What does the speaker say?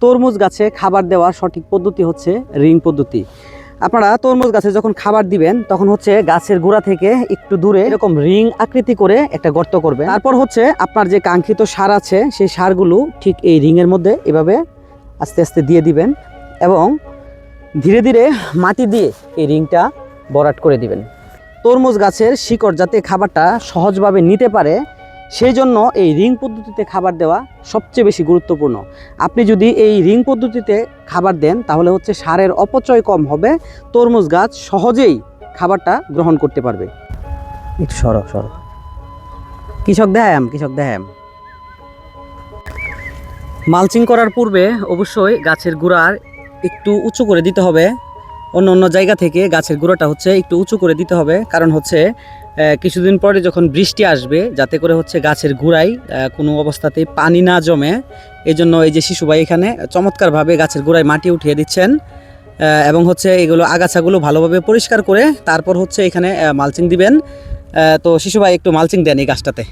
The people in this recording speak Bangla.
তরমুজ গাছে খাবার দেওয়ার সঠিক পদ্ধতি হচ্ছে রিং পদ্ধতি। আপনারা তরমুজ গাছে যখন খাবার দিবেন তখন হচ্ছে গাছের গোড়া থেকে একটু দূরে এরকম রিং আকৃতি করে একটা গর্ত করবেন। তারপর হচ্ছে আপনার যে কাঙ্ক্ষিত সার আছে সেই সারগুলো ঠিক এই রিংয়ের মধ্যে এভাবে আস্তে আস্তে দিয়ে দিবেন এবং ধীরে ধীরে মাটি দিয়ে এই রিংটা ভরাট করে দিবেন। তরমুজ গাছের শিকড় যাতে খাবারটা সহজভাবে নিতে পারে সেই জন্য এই রিং পদ্ধতিতে খাবার দেওয়া সবচেয়ে বেশি গুরুত্বপূর্ণ। আপনি যদি এই রিং পদ্ধতিতে খাবার দেন তাহলে হচ্ছে সারের অপচয় কম হবে, তরমুজ গাছ সহজেই খাবারটা গ্রহণ করতে পারবে। একটু সরো সরো, কৃষক দেখাম। মালচিং করার পূর্বে অবশ্যই গাছের গোড়ার একটু উঁচু করে দিতে হবে। অন্য জায়গা থেকে গাছের গোড়াটা হচ্ছে একটু উঁচু করে দিতে হবে, কারণ হচ্ছে কিছুদিন পরে যখন বৃষ্টি আসবে যাতে করে হচ্ছে গাছের গোড়ায় কোনো অবস্থাতেই পানি না জমে। এই জন্য এই যে শিশু ভাই এখানে চমৎকারভাবে গাছের গোড়ায় মাটি উঠিয়ে দিচ্ছেন এবং হচ্ছে এগুলো আগাছাগুলো ভালোভাবে পরিষ্কার করে তারপর হচ্ছে এখানে মালচিং দিবেন। তো শিশু ভাই একটু মালচিং দেন এই গাছটাতে।